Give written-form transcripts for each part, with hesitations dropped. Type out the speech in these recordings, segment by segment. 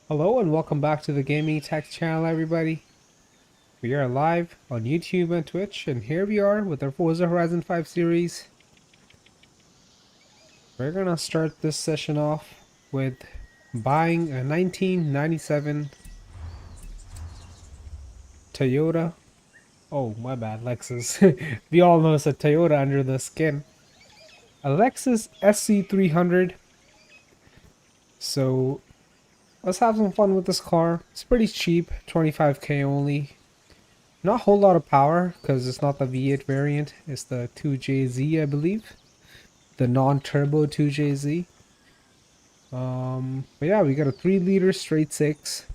Hello and welcome back to the Gaming Tech channel, everybody. We are live on YouTube and Twitch, and here we are with our Forza Horizon 5 series. We're gonna start this session off with buying a 1997 Toyota. Oh, my bad, Lexus. We all know it's a Toyota under the skin. A Lexus SC300. So let's have some fun with this car. It's pretty cheap, 25k only. Not a whole lot of power because it's not the V8 variant, it's the 2JZ, I believe, the non-turbo 2JZ. But yeah, we got a 3-liter straight 6,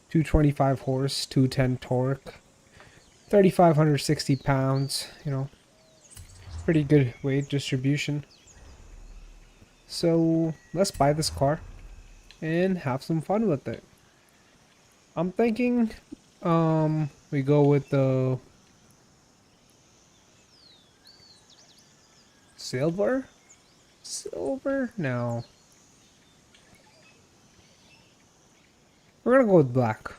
225 horse, 210 torque, 3,560 pounds. Pretty good weight distribution. So let's buy this car and have some fun with it. I'm thinking we go with the silver? Silver? No. We're gonna go with black.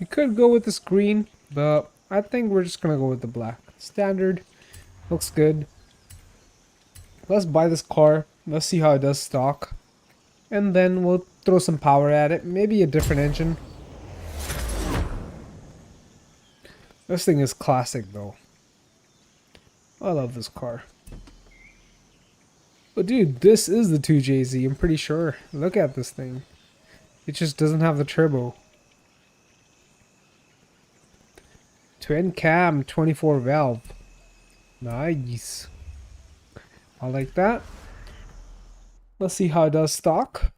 We could go with this green, but I think we're just gonna go with the black. Standard. Looks good. Let's buy this car. Let's see how it does stock. And then we'll throw some power at it. Maybe a different engine. This thing is classic though. I love this car. But dude, this is the 2JZ, I'm pretty sure. Look at this thing. It just doesn't have the turbo. Twin cam, 24 valve. Nice. I like that. Let's see how it does stock.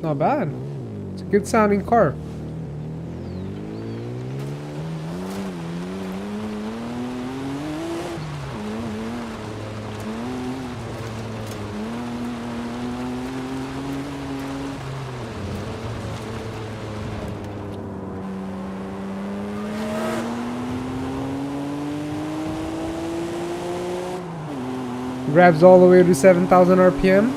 Not bad. It's a good sounding car. Grabs all the way to 7,000 RPM.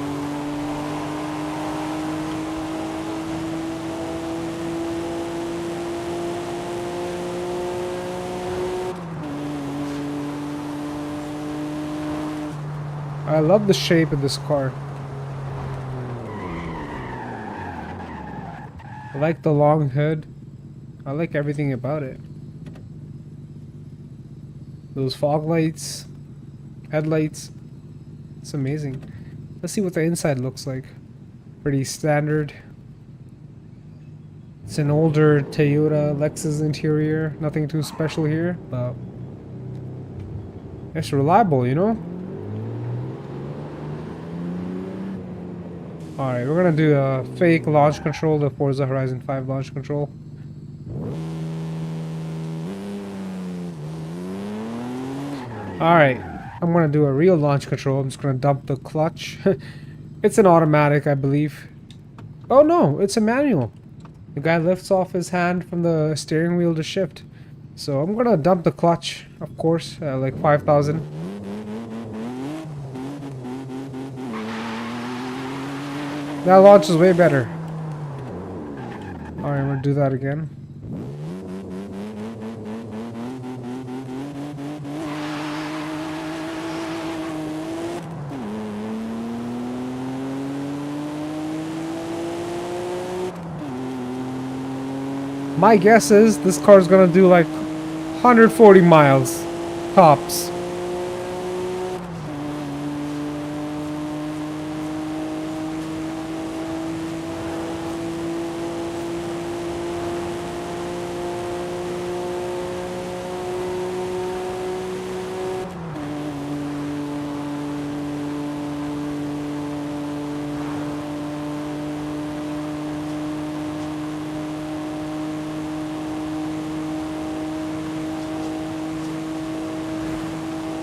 I love the shape of this car. I like the long hood. I like everything about it. Those fog lights, headlights. It's amazing. Let's see what the inside looks like. Pretty standard. It's an older Toyota Lexus interior. Nothing too special here, but it's reliable, you know? Alright, we're gonna do a fake launch control, the Forza Horizon 5 launch control. Alright. I'm gonna do a real launch control. I'm just gonna dump the clutch. It's an automatic, I believe. Oh no, it's a manual. The guy lifts off his hand from the steering wheel to shift. So I'm gonna dump the clutch, of course, like 5,000. That launch is way better. Alright, we'll do that again. My guess is this car is gonna do like 140 miles tops.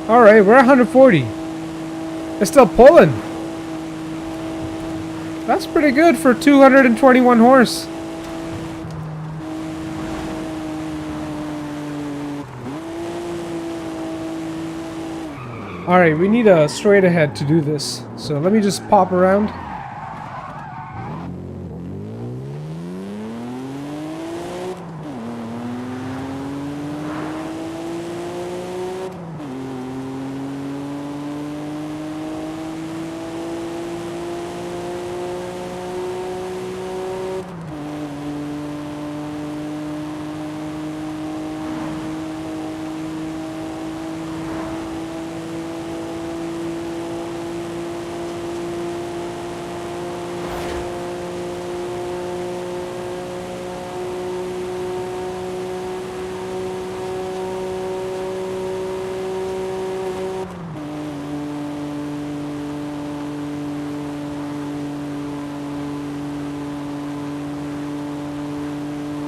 Alright, we're 140. It's still pulling. That's pretty good for 221 horse. Alright, we need a straight ahead to do this. So let me just pop around.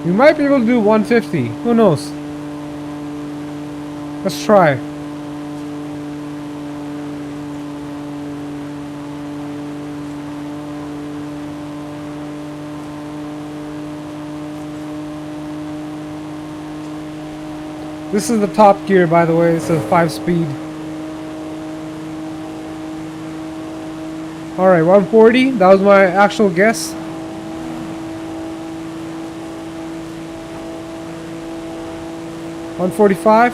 We might be able to do 150. Who knows? Let's try. This is the top gear, by the way. It's a 5-speed. Alright, 140. That was my actual guess. $145.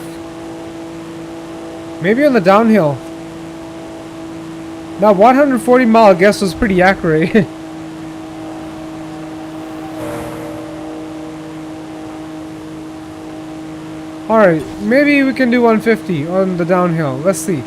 Maybe on the downhill. That 140 mile guess was pretty accurate. Alright, maybe we can do 150 on the downhill. Let's see.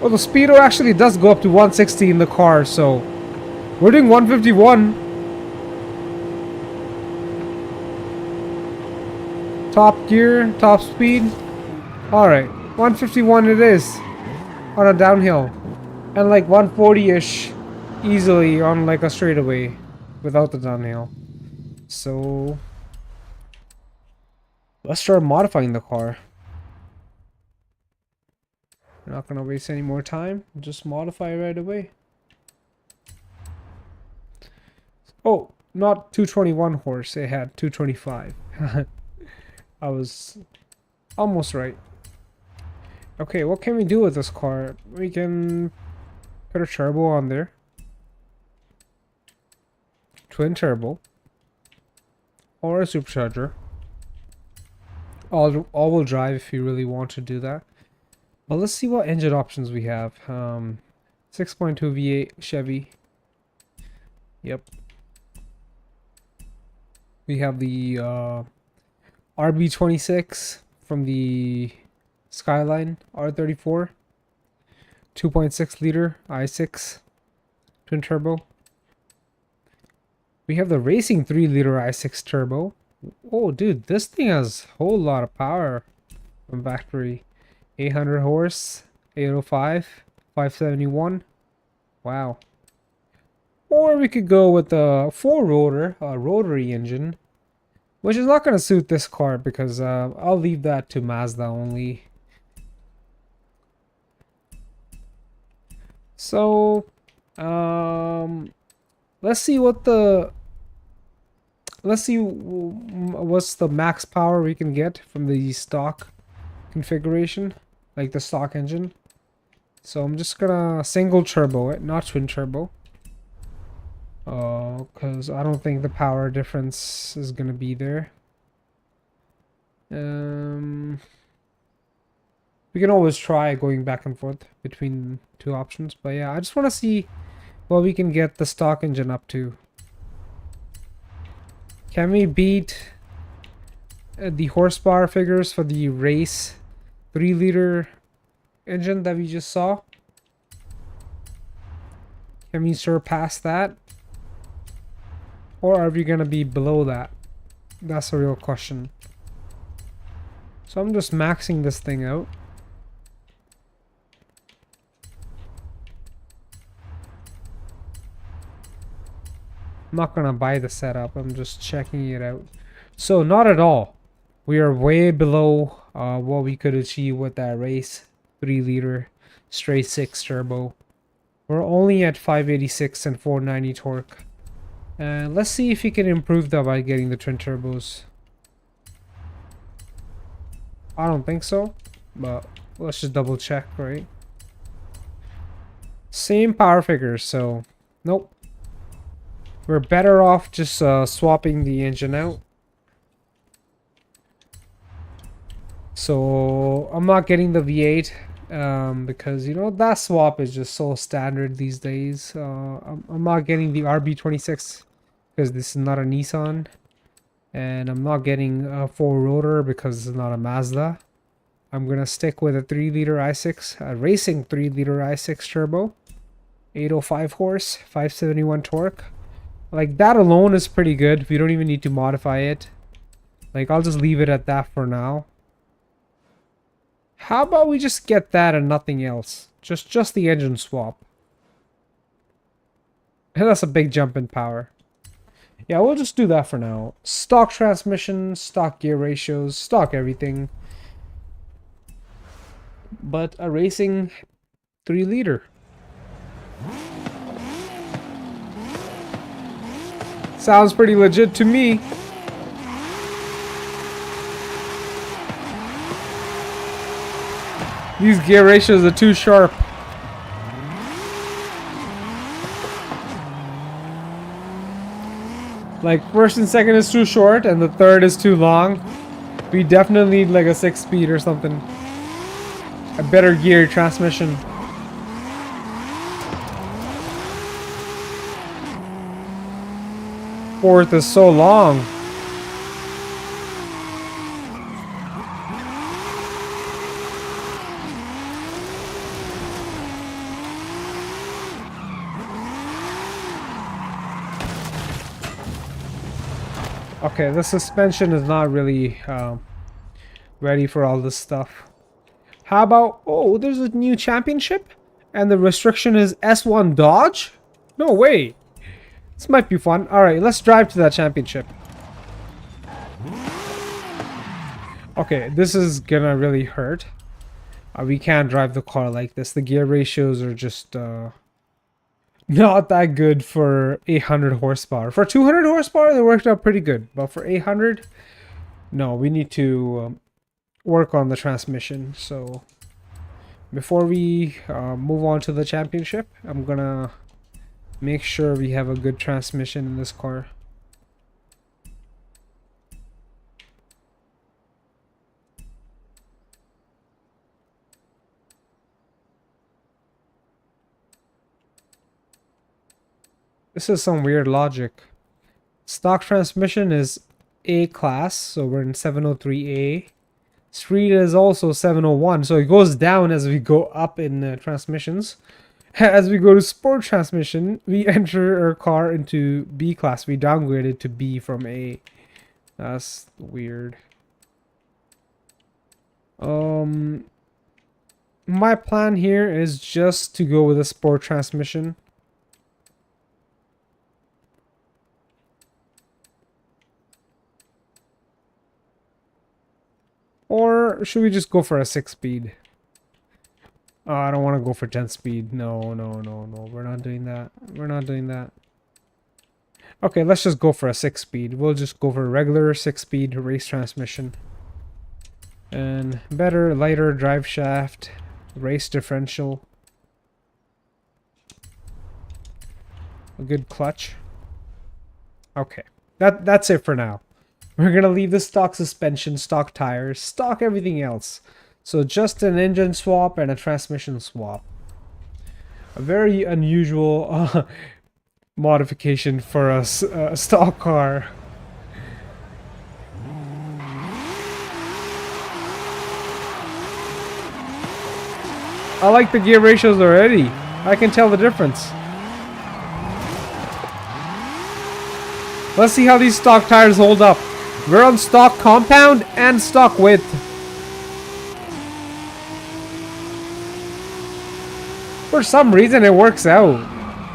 Well, the speedo actually does go up to 160 in the car, so we're doing 151. Top gear, top speed. Alright, 151 it is on a downhill. And like 140-ish easily on like a straightaway without the downhill. So let's start modifying the car. We're not gonna waste any more time. Just modify right away. Oh, not 221 horse. It had 225. I was almost right. Okay, what can we do with this car? We can put a turbo on there. Twin turbo. Or a supercharger. All-wheel drive if you really want to do that. Well, let's see what engine options we have. 6.2 V8 Chevy. Yep. We have the RB26 from the Skyline R34. 2.6 liter i6 twin turbo. We have the racing 3 liter i6 turbo. Oh, dude, this thing has a whole lot of power from factory. 800 horse, 805, 571. Wow. Or we could go with the 4-rotor, rotary engine, which is not going to suit this car because I'll leave that to Mazda only. So, let's see what's the max power we can get from the stock configuration. Like the stock engine. So I'm just gonna single turbo it, not twin turbo. Because I don't think the power difference is gonna be there. We can always try going back and forth between two options. But yeah, I just want to see what we can get the stock engine up to. Can we beat the horsepower figures for the race 3 liter engine that we just saw? Can we surpass that? Or are we gonna be below that? That's a real question. So I'm just maxing this thing out. I'm not gonna buy the setup. I'm just checking it out. So not at all. We are way below what we could achieve with that race 3-liter straight 6 turbo. We're only at 586 and 490 torque. And let's see if we can improve that by getting the twin turbos. I don't think so, but let's just double check, right? Same power figures, so nope. We're better off just swapping the engine out. So I'm not getting the V8 because, you know, that swap is just so standard these days. I'm not getting the RB26 because this is not a Nissan. And I'm not getting a 4-rotor because it's not a Mazda. I'm going to stick with a 3-liter i6, a racing 3-liter i6 turbo. 805 horse, 571 torque. Like, that alone is pretty good. We don't even need to modify it. Like, I'll just leave it at that for now. How about we just get that and nothing else? Just the engine swap. And that's a big jump in power. Yeah, we'll just do that for now. Stock transmission, stock gear ratios, stock everything. But a racing 3-liter. Sounds pretty legit to me. These gear ratios are too sharp. Like, first and second is too short, and the third is too long. We definitely need like a 6-speed or something. A better gear transmission. Fourth is so long. Okay, the suspension is not really ready for all this stuff. How about, oh, there's a new championship? And the restriction is S1 Dodge? No way. This might be fun. Alright, let's drive to that championship. Okay, this is gonna really hurt. We can't drive the car like this. The gear ratios are just not that good for 800 horsepower. For 200 horsepower, they worked out pretty good. But for 800, no, we need to work on the transmission. So before we move on to the championship, I'm gonna make sure we have a good transmission in this car. This is some weird logic. Stock transmission is A class, so we're in 703A. Street is also 701, so it goes down as we go up in transmissions. As we go to sport transmission, we enter our car into B class. We downgrade it to B from A. That's weird. My plan here is just to go with a sport transmission. Or should we just go for a 6-speed? Oh, I don't want to go for 10-speed. No, no, no, no. We're not doing that. We're not doing that. Okay, let's just go for a 6-speed. We'll just go for a regular 6-speed race transmission. And better, lighter drive shaft. Race differential. A good clutch. Okay. That's it for now. We're gonna leave the stock suspension, stock tires, stock everything else. So just an engine swap and a transmission swap. A very unusual modification for a stock car. I like the gear ratios already. I can tell the difference. Let's see how these stock tires hold up. We're on stock compound and stock width. For some reason it works out.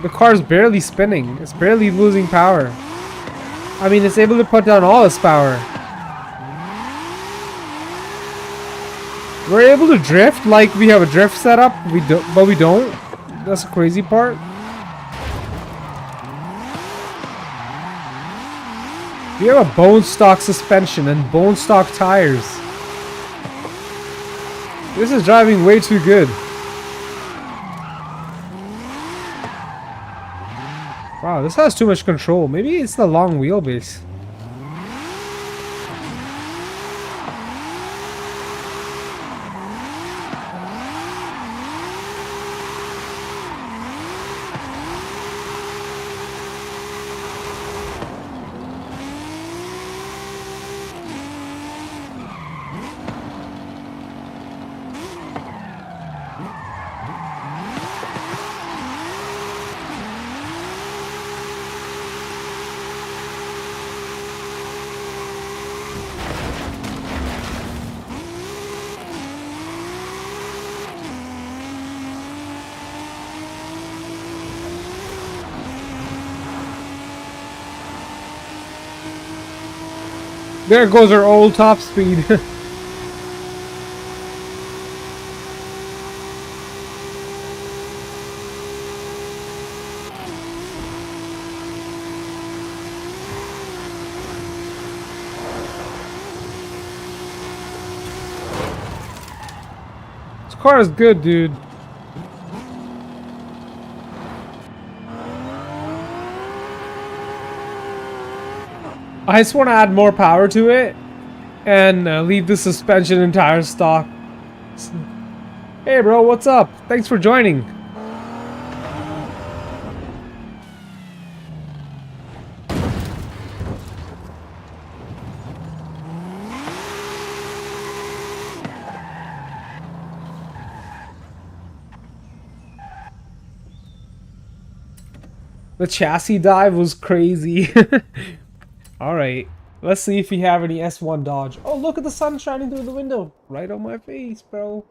The car's barely spinning. It's barely losing power. I mean, it's able to put down all its power. We're able to drift like we have a drift setup, but we don't. That's the crazy part. We have a bone stock suspension and bone stock tires. This is driving way too good. Wow, this has too much control. Maybe it's the long wheelbase. There goes our old top speed. This car is good, dude. I just want to add more power to it and leave the suspension and tires stock. Hey bro, what's up? Thanks for joining. The chassis dive was crazy. Alright, let's see if we have any S1 Dodge. Oh, look at the sun shining through the window. Right on my face, bro.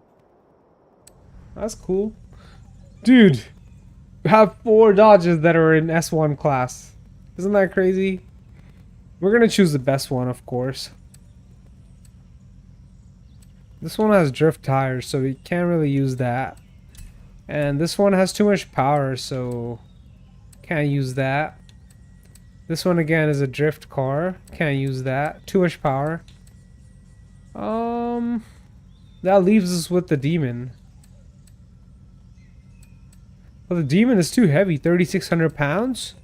That's cool. Dude, we have 4 Dodges that are in S1 class. Isn't that crazy? We're gonna choose the best one, of course. This one has drift tires, so we can't really use that. And this one has too much power, so can't use that. This one again is a drift car. Can't use that. Too much power. That leaves us with the Demon. Well, the Demon is too heavy, 3,600 pounds.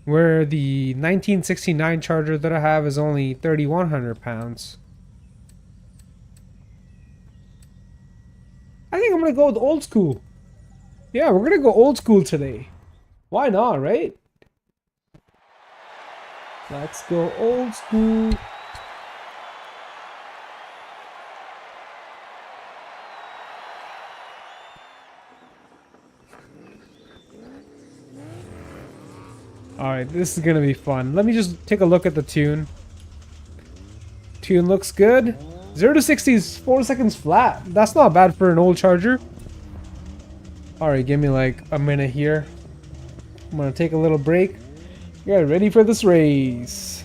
Where the 1969 Charger that I have is only 3,100 pounds. I think I'm gonna go with old school. Yeah, we're gonna go old school today. Why not, right? Let's go old school. Alright, this is gonna be fun. Let me just take a look at the tune. Tune looks good. 0 to 60 is 4 seconds flat. That's not bad for an old Charger. Alright, give me like a minute here. I'm gonna take a little break. Get ready for this race.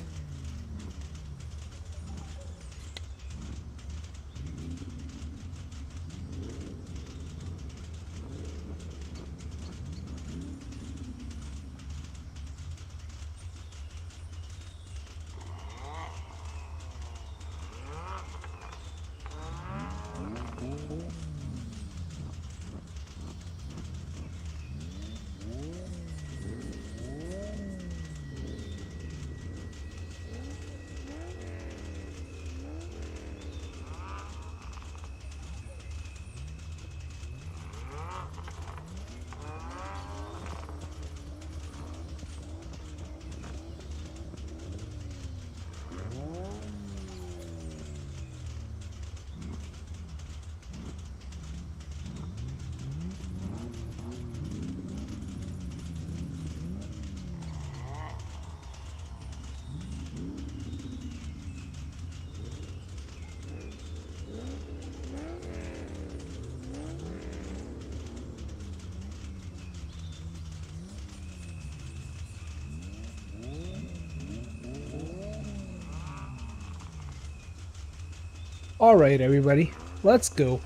Alright, everybody. Let's go.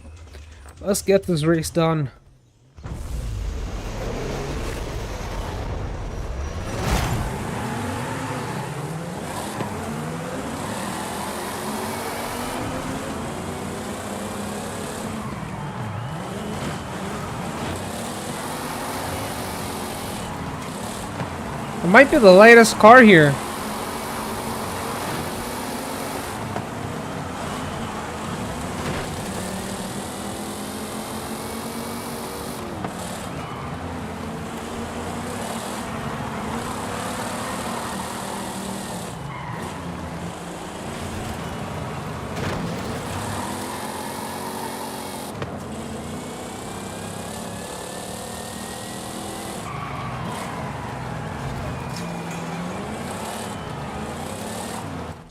Let's get this race done. It might be the lightest car here.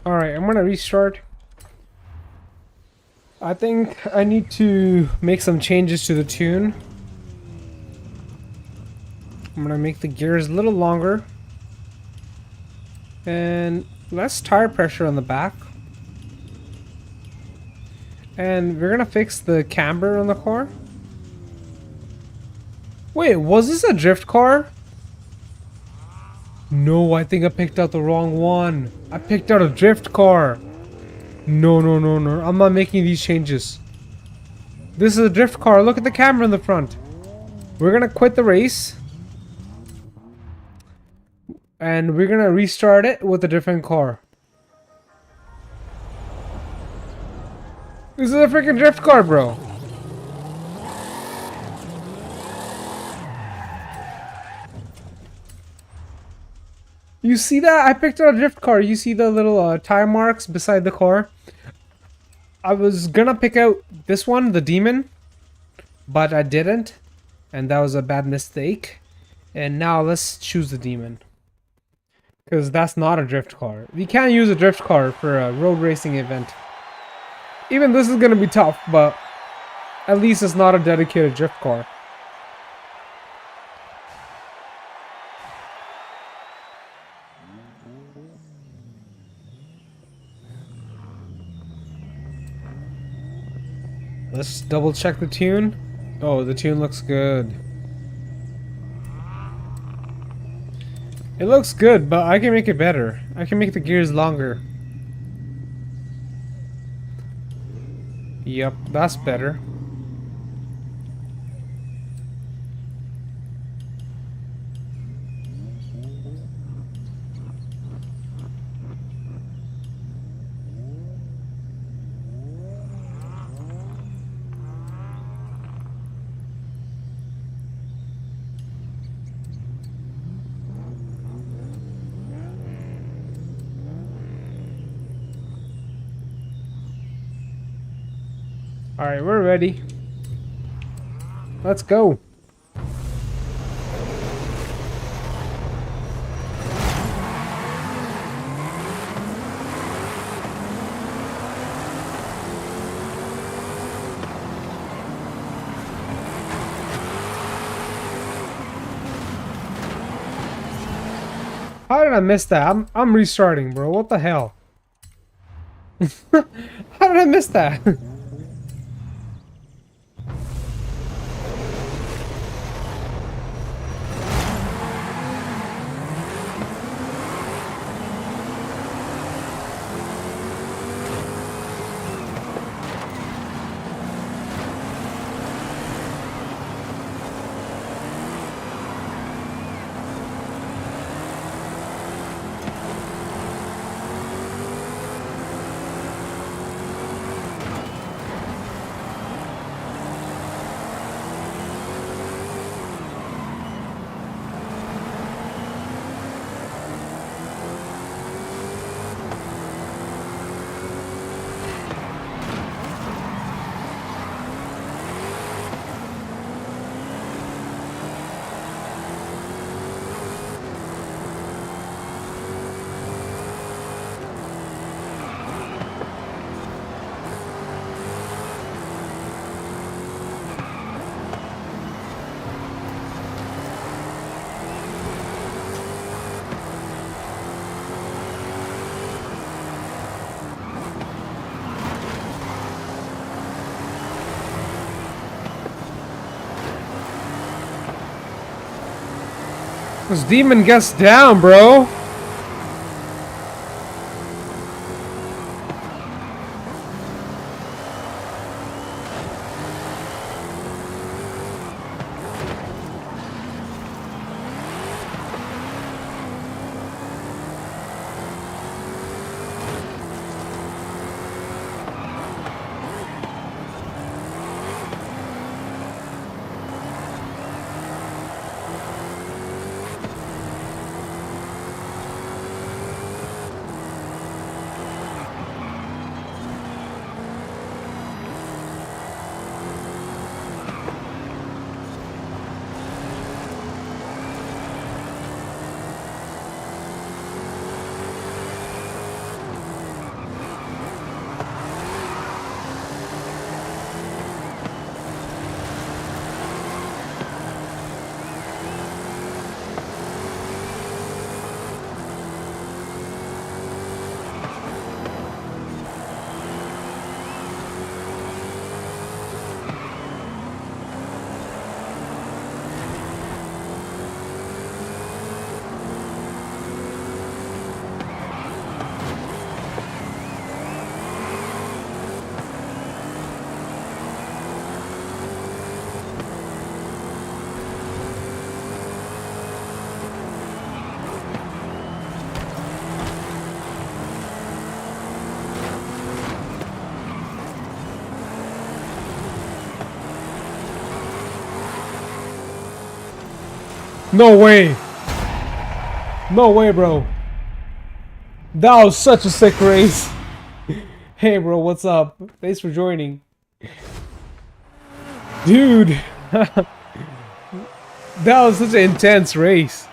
Alright, I'm gonna restart. I think I need to make some changes to the tune. I'm gonna make the gears a little longer. And less tire pressure on the back. And we're gonna fix the camber on the car. Wait, was this a drift car? No, I think I picked out the wrong one. I picked out a drift car. No. I'm not making these changes. This is a drift car. Look at the camera in the front. We're gonna quit the race. And we're gonna restart it with a different car. This is a freaking drift car, bro. You see that? I picked out a drift car. You see the little tire marks beside the car? I was gonna pick out this one, the demon, but I didn't. And that was a bad mistake. And now let's choose the demon. Because that's not a drift car. We can't use a drift car for a road racing event. Even this is gonna be tough, but at least it's not a dedicated drift car. Let's double check the tune. Oh, the tune looks good. It looks good, but I can make it better. I can make the gears longer. Yep, that's better. Alright, we're ready. Let's go. How did I miss that? I'm restarting, bro. What the hell? How did I miss that? This demon gets down, bro. No way. No way, bro. That was such a sick race. Hey, bro, what's up? Thanks for joining. Dude. That was such an intense race.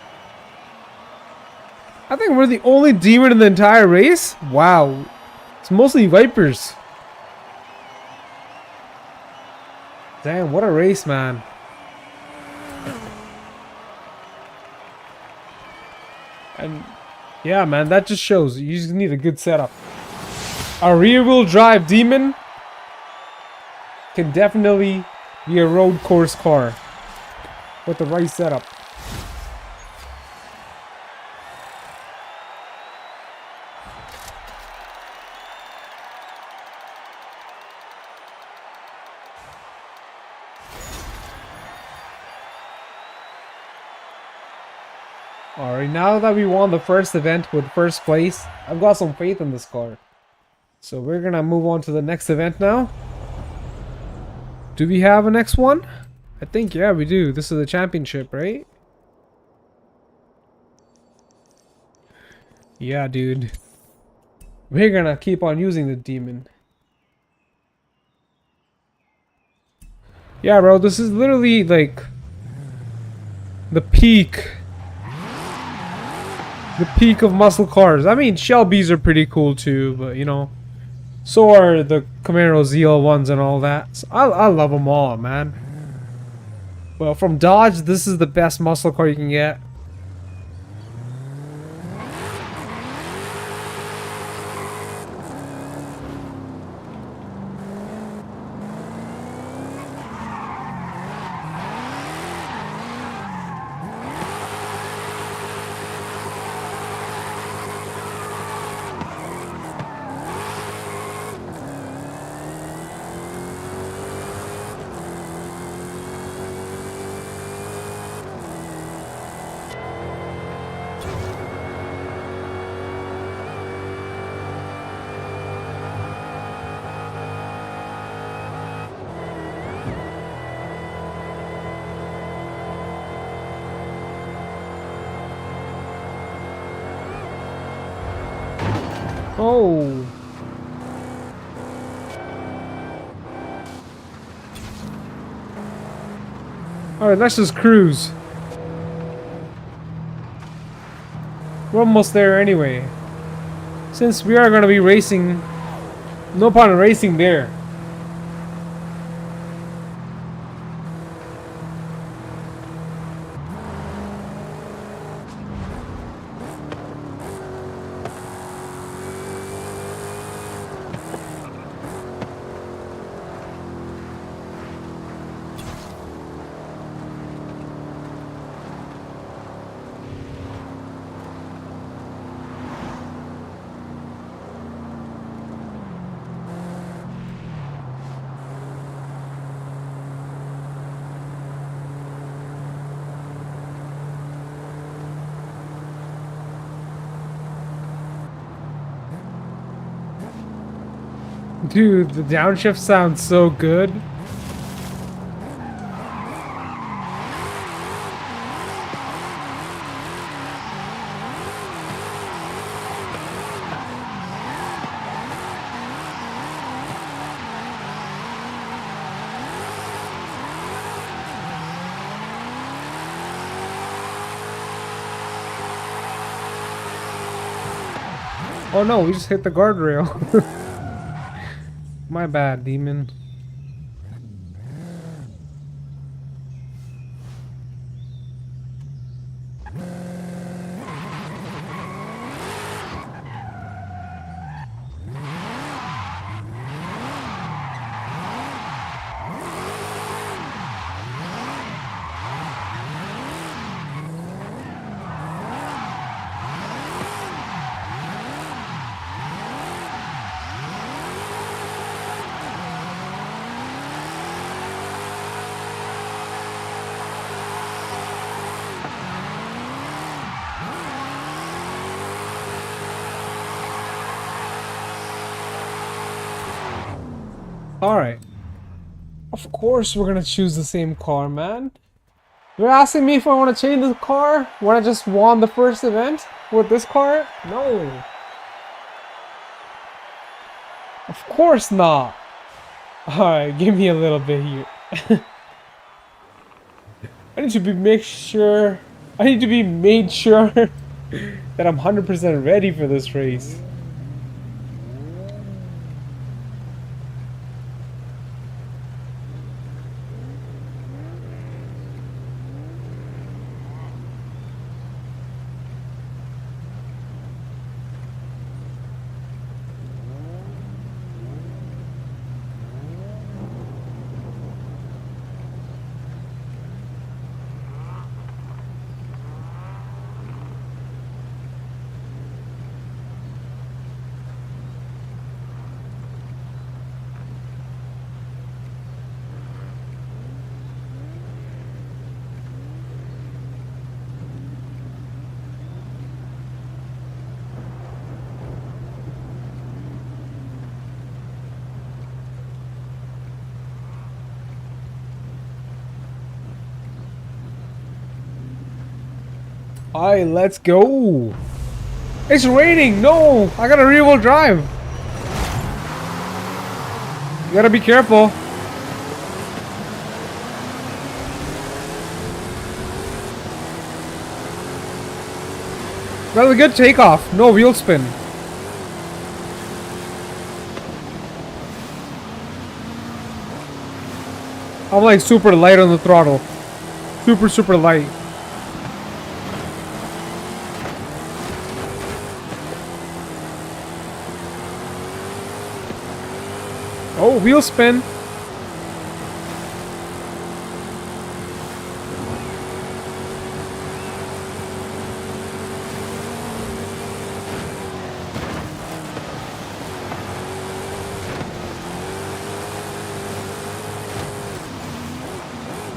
I think we're the only demon in the entire race? Wow. It's mostly Vipers. Damn, what a race, man. And yeah, man, that just shows you just need a good setup. A rear-wheel drive demon can definitely be a road course car with the right setup. Alright, now that we won the first event with first place, I've got some faith in this car. So we're gonna move on to the next event now. Do we have a next one? I think, yeah, we do. This is the championship, right? Yeah, dude. We're gonna keep on using the demon. Yeah, bro, this is literally like the peak. The peak of muscle cars. I mean, Shelby's are pretty cool too, but you know, so are the Camaro ZL1s and all that. So I love them all, man. Well, from Dodge, this is the best muscle car you can get. Oh. Alright, let's just cruise. We're almost there anyway. Since we are going to be racing, no point in racing there. Dude, the downshift sounds so good. Oh no, we just hit the guardrail. My bad, demon. Alright. Of course we're gonna choose the same car, man. You're asking me if I want to change the car when I just won the first event with this car? No. Of course not. Alright, give me a little bit here. I need to be made sure that I'm 100% ready for this race. Alright, let's go. It's raining. No, I got a rear-wheel drive. You gotta be careful. That was a good takeoff. No wheel spin. I'm like super light on the throttle. Super light. Oh, wheel spin.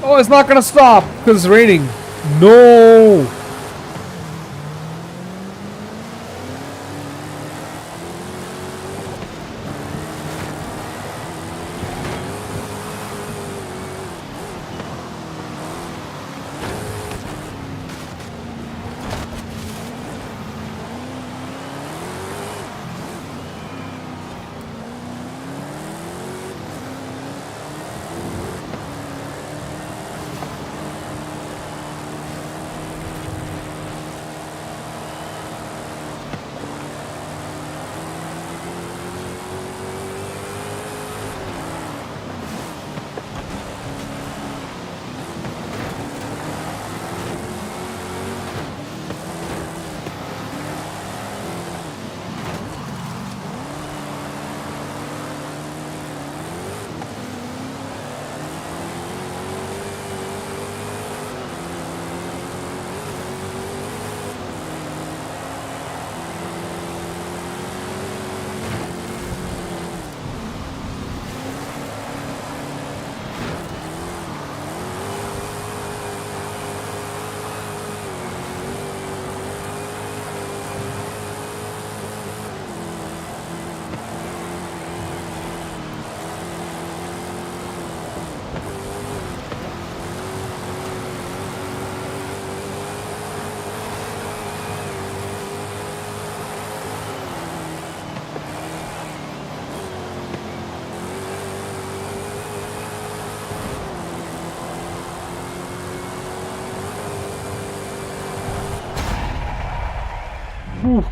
Oh, it's not gonna stop because it's raining. No. Whew.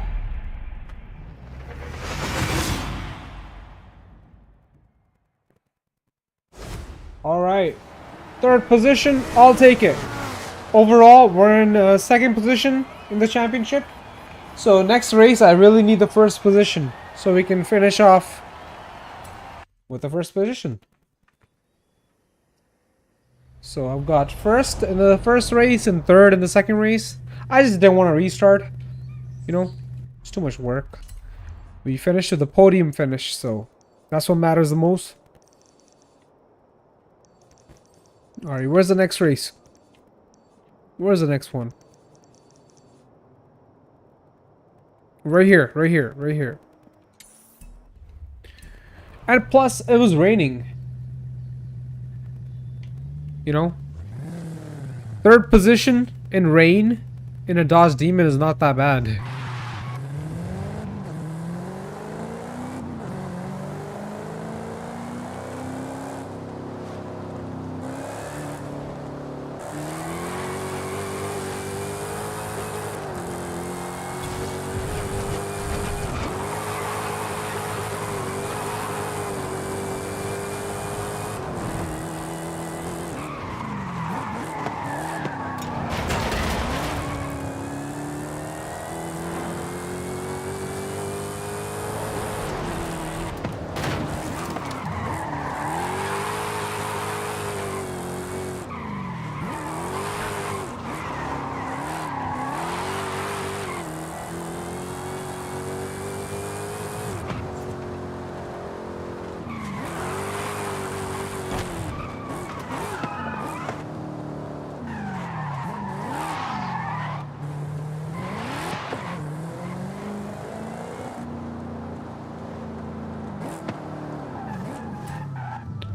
All right, third position. I'll take it. Overall, we're in second position in the championship. So next race, I really need the first position so we can finish off with the first position. So I've got first in the first race and third in the second race. I just didn't want to restart. You know, it's too much work. We finished with the podium finish, so that's what matters the most. Alright, where's the next race? Where's the next one? Right here, right here, right here. And plus, it was raining. You know? Third position in rain in a Dodge Demon is not that bad.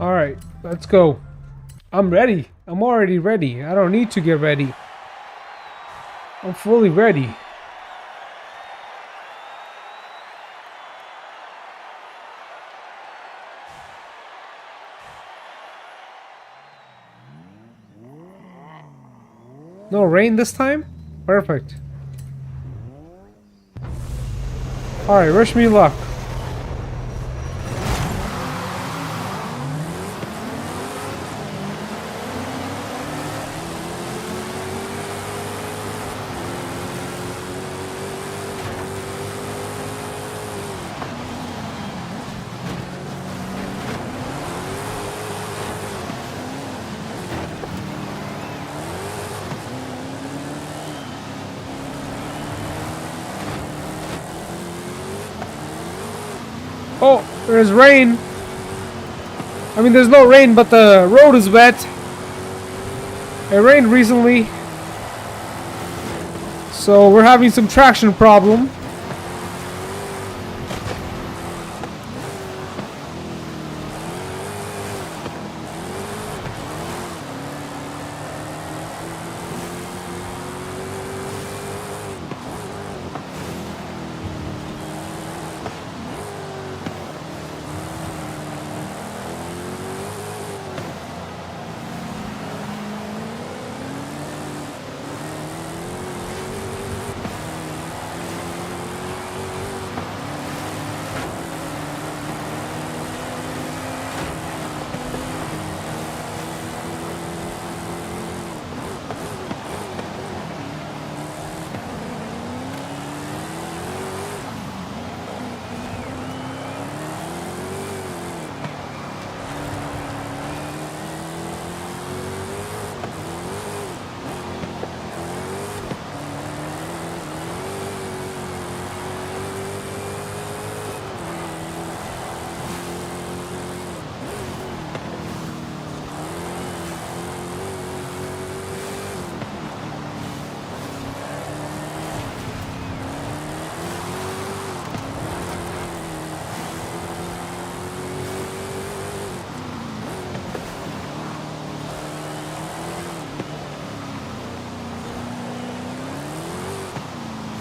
Alright, let's go. I'm ready. I'm already ready. I don't need to get ready. I'm fully ready. No rain this time? Perfect. Alright, wish me luck. Oh, there's rain. I mean, there's no rain, but the road is wet. It rained recently. So we're having some traction problem.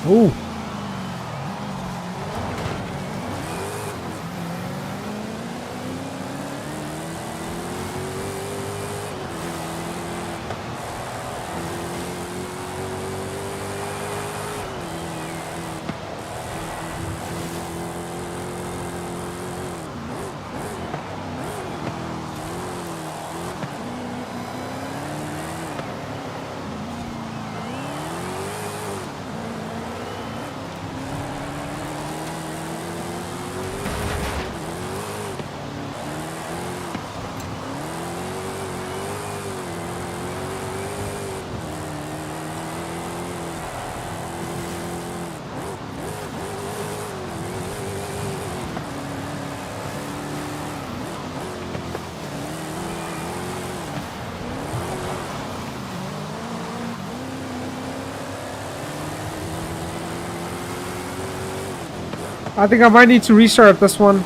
Ooh. I think I might need to restart this one.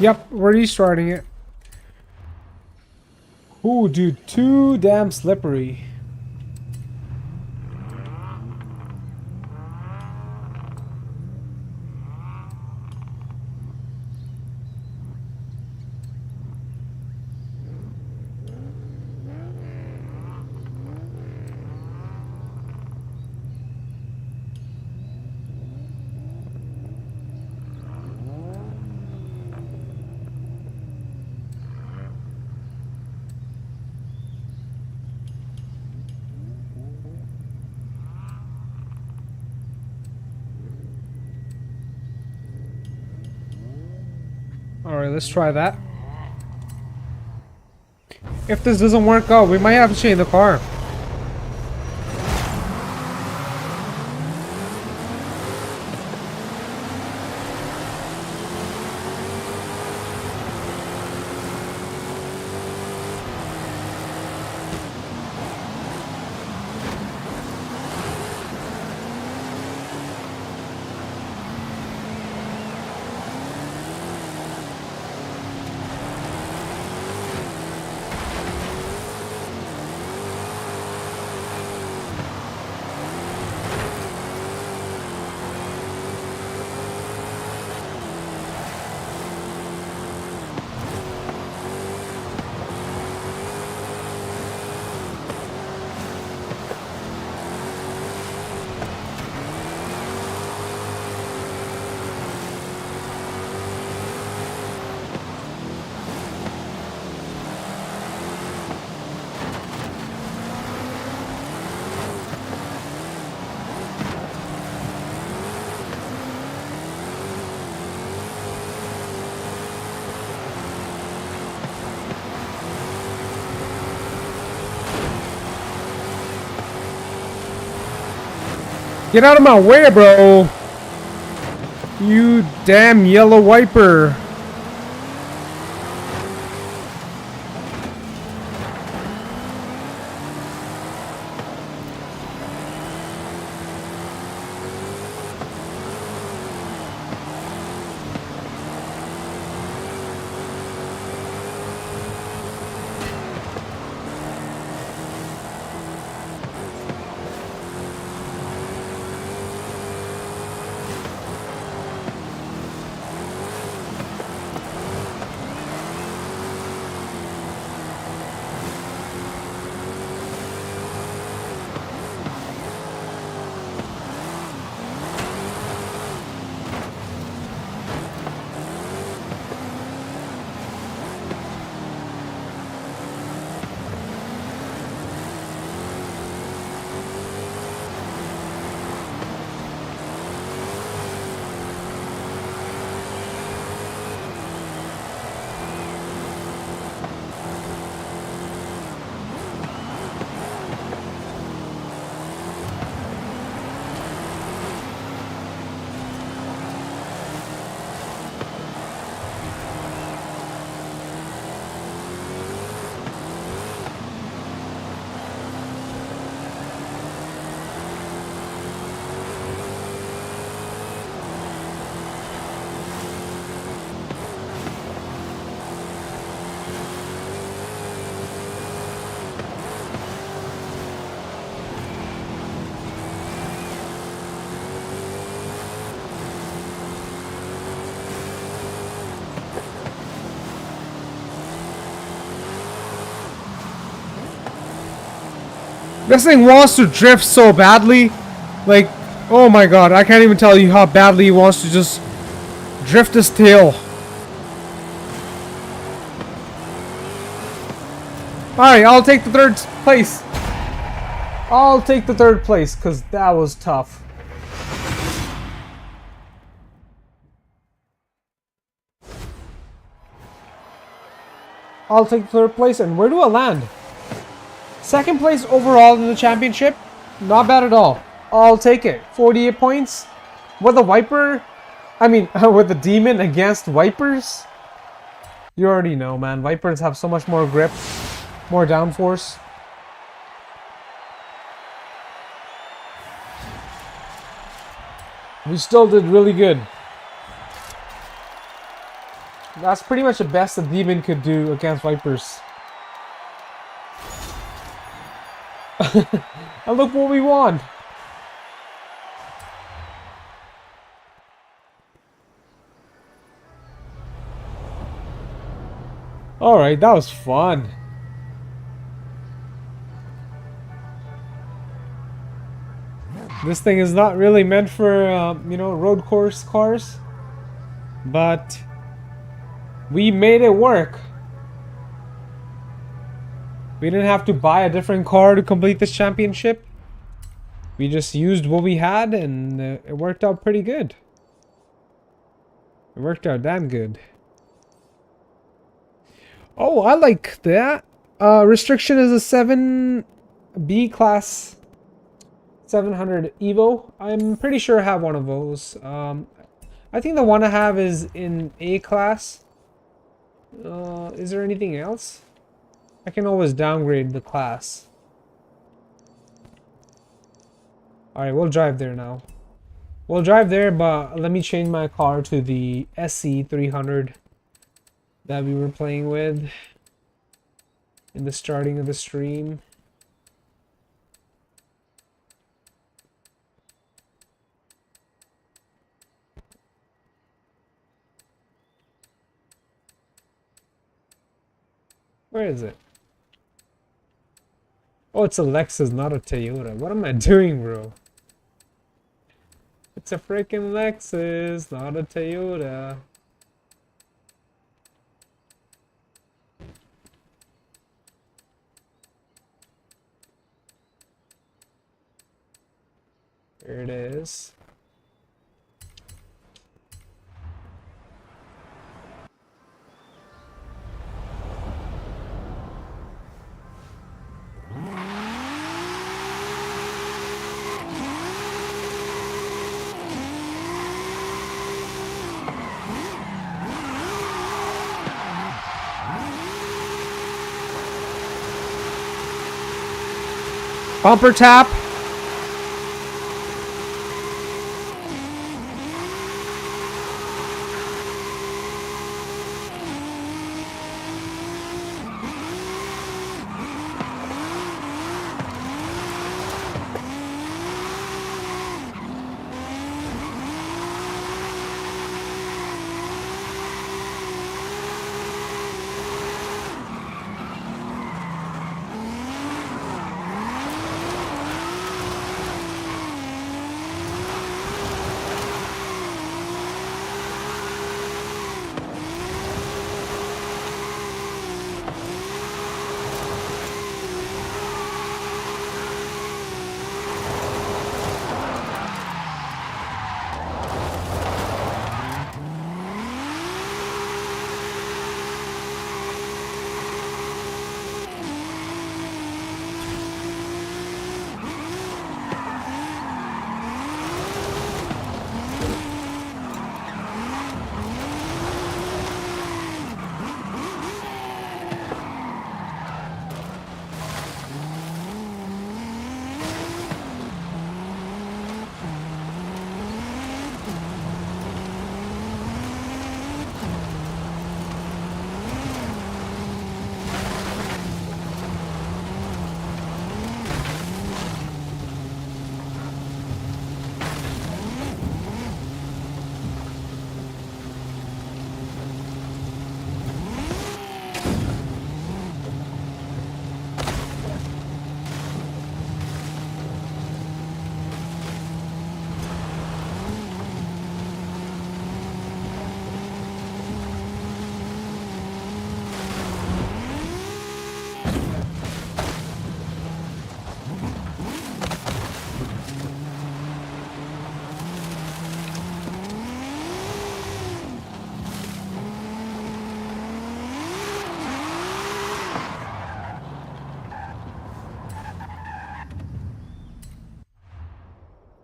Yep, we're restarting it. Ooh, dude, too damn slippery. Alright, let's try that. If this doesn't work out, we might have to change the car. Get out of my way, bro! You damn yellow wiper! This thing wants to drift so badly. Like, oh my god, I can't even tell you how badly he wants to just drift his tail. Alright, I'll take the third place. I'll take the third place, because that was tough. I'll take third place, and where do I land? Second place overall in the championship? Not bad at all. I'll take it. 48 points. With a wiper? I mean, with a demon against wipers? You already know, man. Vipers have so much more grip, more downforce. We still did really good. That's pretty much the best a demon could do against Vipers. And look what we won! Alright, that was fun. This thing is not really meant for, you know, road course cars. But we made it work. We didn't have to buy a different car to complete this championship. We just used what we had and it worked out pretty good. It worked out damn good. Oh, I like that. Restriction is a 7B class 700 Evo. I'm pretty sure I have one of those. I think the one I have is in A class. Is there anything else? I can always downgrade the class. Alright, we'll drive there now. We'll drive there, but let me change my car to the SC300 that we were playing with in the starting of the stream. Where is it? Oh, it's a Lexus, not a Toyota. What am I doing, bro? It's a freaking Lexus, not a Toyota. There it is. Bumper tap.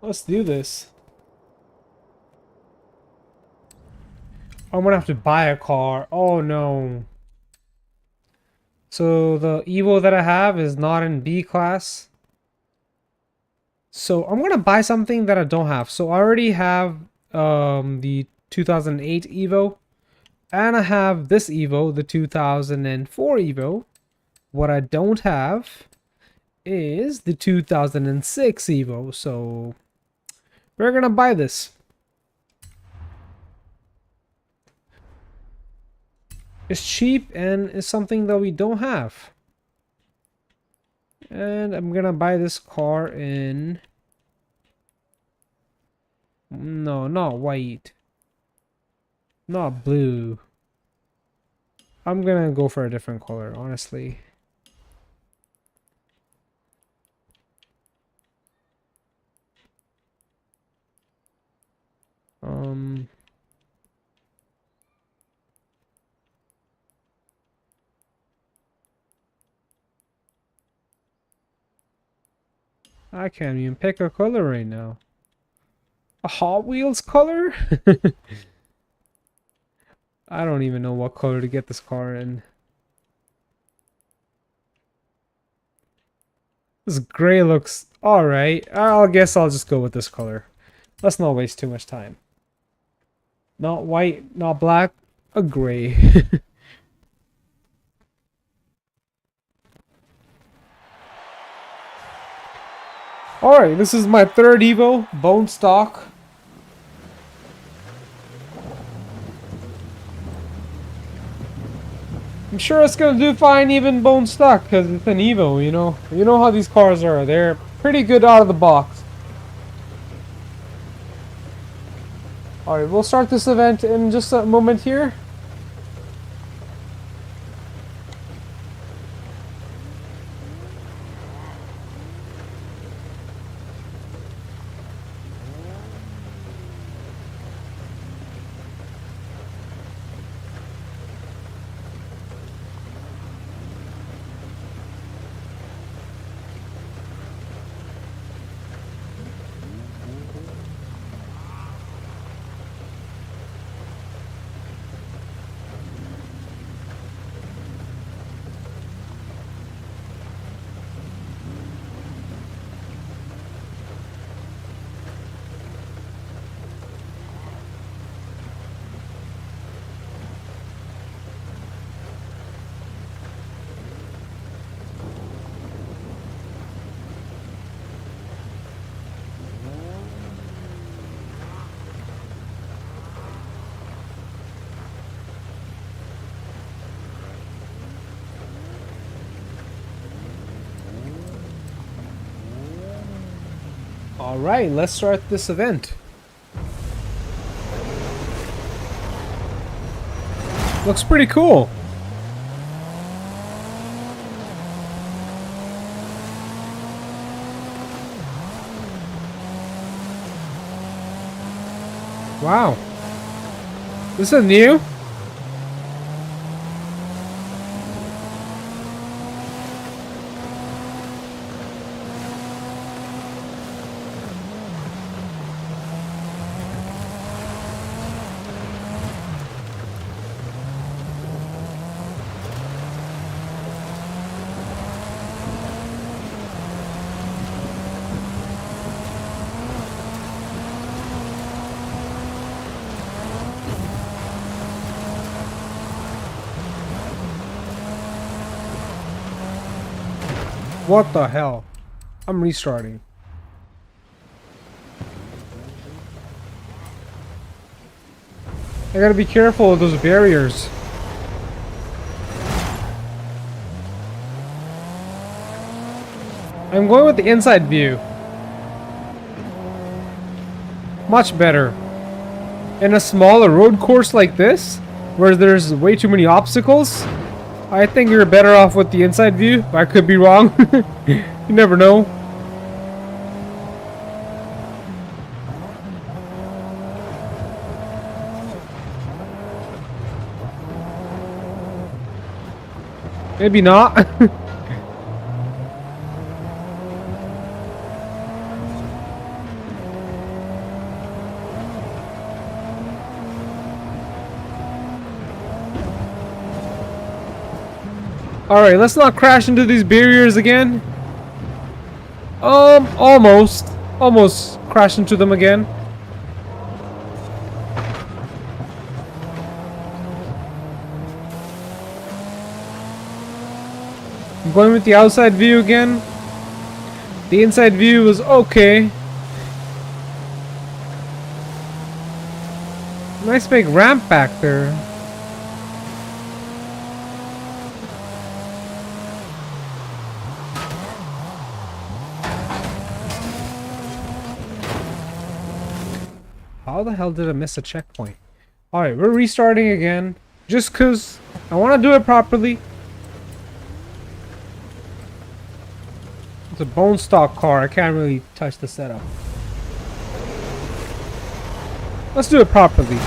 Let's do this. I'm gonna have to buy a car. Oh no. So the Evo that I have is not in B class. So I'm gonna buy something that I don't have. So I already have the 2008 Evo, and I have this Evo, the 2004 Evo. What I don't have is the 2006 Evo. So we're gonna buy this. It's cheap and it's something that we don't have. And I'm gonna buy this car in... No, not white. Not blue. I'm gonna go for a different color, honestly. I can't even pick a color right now. A Hot Wheels color? I don't even know what color to get this car in. This gray looks alright. I guess I'll just go with this color. Let's not waste too much time. Not white, not black, a gray. Alright, this is my third Evo, bone stock. I'm sure it's gonna do fine even bone stock because it's an Evo, you know. You know how these cars are. They're pretty good out of the box. Alright, we'll start this event in just a moment here. Alright, let's start this event. Looks pretty cool. Wow. This is new? What the hell? I'm restarting. I gotta be careful of those barriers. I'm going with the inside view. Much better. In a smaller road course like this, where there's way too many obstacles, I think you're better off with the inside view. I could be wrong. You never know. Maybe not. Alright, let's not crash into these barriers again. Almost. Almost crashed into them again. I'm going with the outside view again. The inside view was okay. Nice big ramp back there. How the hell did I miss a checkpoint? Alright, we're restarting again. Just cause I want to do it properly. It's a bone stock car. I can't really touch the setup. Let's do it properly.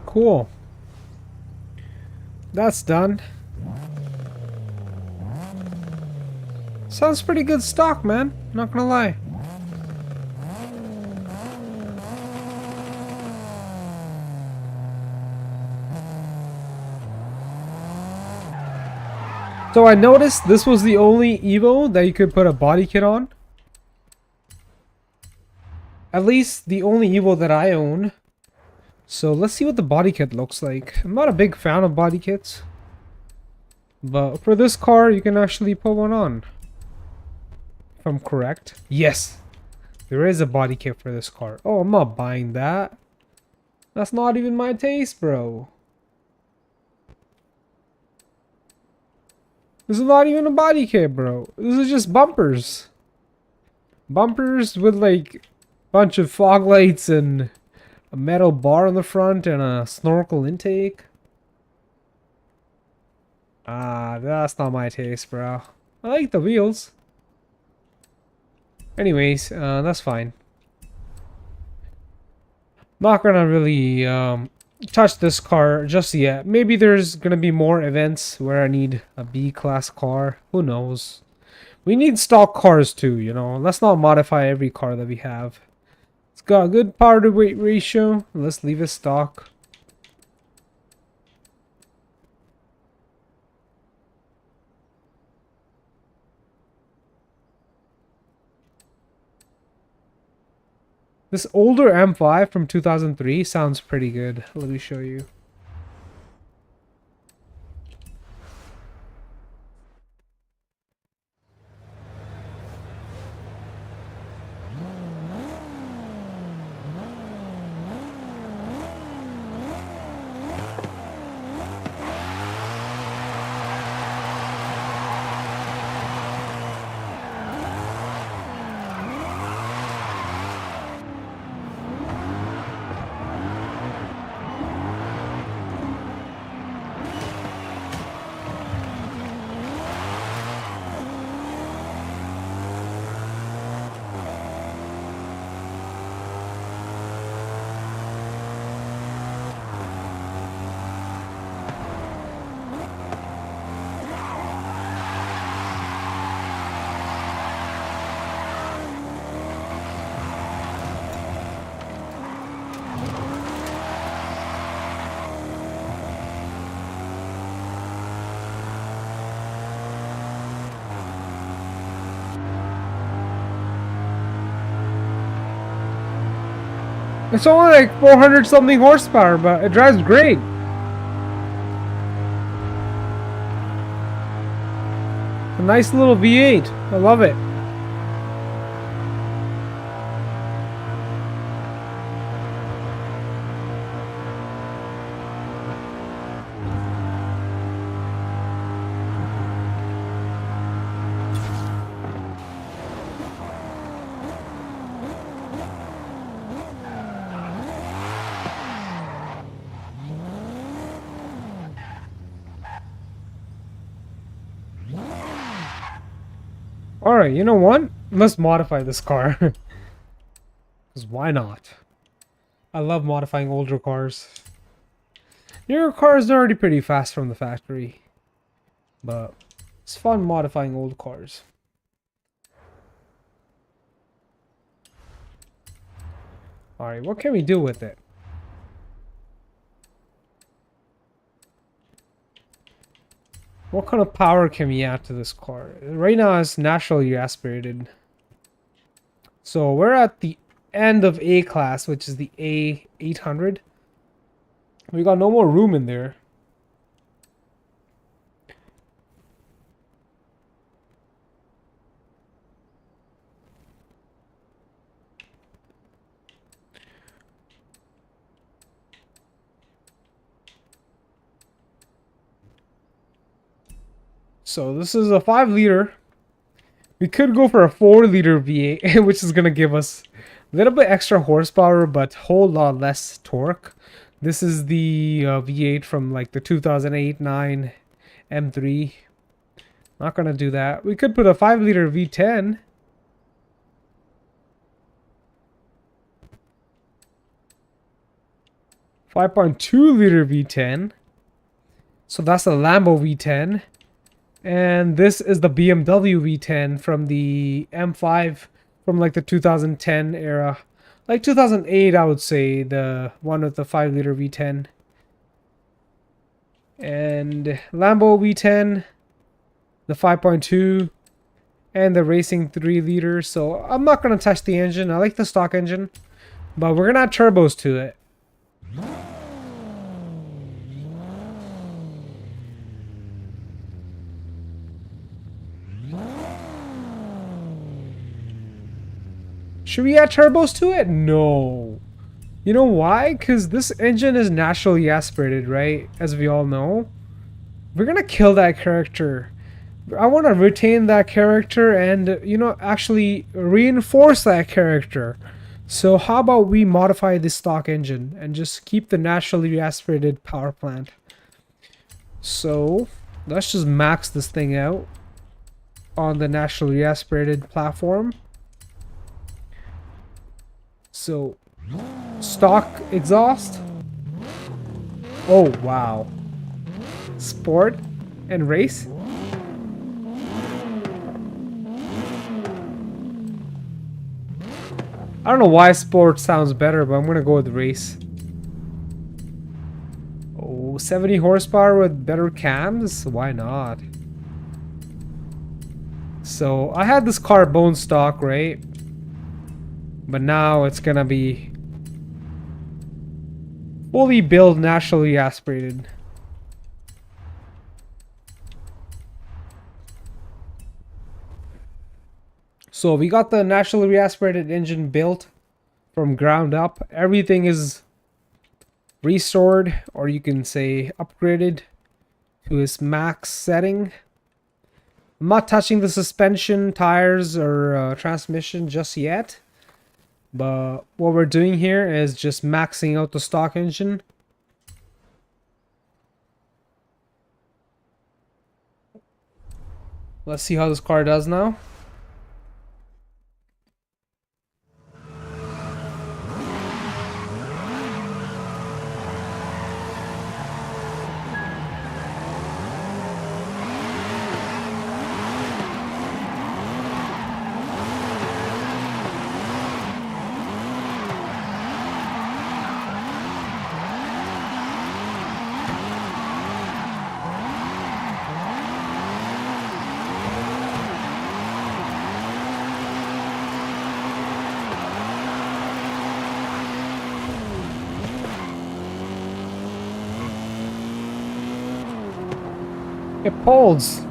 Cool. That's done. Sounds pretty good stock, man. Not gonna lie. So I noticed this was the only Evo that you could put a body kit on. At least the only Evo that I own. So let's see what the body kit looks like. I'm not a big fan of body kits, but for this car you can actually put one on. if I'm correct. Yes, there is a body kit for this car. Oh, I'm not buying that. That's not even my taste, bro. This is not even a body kit, bro. This is just bumpers. Bumpers with like a bunch of fog lights and a metal bar on the front and a snorkel intake. Ah, that's not my taste, bro. I like the wheels. Anyways, that's fine. Not gonna really touch this car just yet. Maybe there's gonna be more events where I need a B-class car. Who knows? We need stock cars too, you know. Let's not modify every car that we have. It's got a good power to weight ratio. Let's leave it stock. This older M5 from 2003 sounds pretty good. Let me show you. It's only like 400 something horsepower, but it drives great. A nice little V8. I love it. Alright, you know what? Let's modify this car. Because why not? I love modifying older cars. Newer cars are already pretty fast from the factory. But it's fun modifying old cars. Alright, what can we do with it? What kind of power can we add to this car? Right now it's naturally aspirated. So we're at the end of A class, which is the A800. We got no more room in there. So this is a 5-liter. We could go for a 4-liter V8, which is going to give us a little bit extra horsepower, but a whole lot less torque. This is the V8 from like the 2008-9 M3. Not going to do that. We could put a 5-liter V10. .2-liter V10. So that's the Lambo V10. And this is the BMW V10 from the M5 from like the 2010 era. Like 2008, I would say, the one with the 5-liter V10. And Lambo V10, the 5.2, and the racing 3-liter. So I'm not going to touch the engine. I like the stock engine, but we're going to add turbos to it. Should we add turbos to it? No. You know why? Because this engine is naturally aspirated, right? As we all know. We're gonna kill that character. I want to retain that character and, you know, actually reinforce that character. So how about we modify the stock engine and just keep the naturally aspirated power plant. So let's just max this thing out on the naturally aspirated platform. So stock exhaust. Oh wow. Sport and race. I don't know why sport sounds better, but I'm gonna go with race. Oh, 70 horsepower with better cams? Why not? So I had this car bone stock, right? But now it's gonna be fully built, naturally aspirated. So we got the naturally aspirated engine built from ground up. Everything is restored, or you can say upgraded to its max setting. I'm not touching the suspension, tires, or transmission just yet. But what we're doing here is just maxing out the stock engine. Let's see how this car does now. It pulls.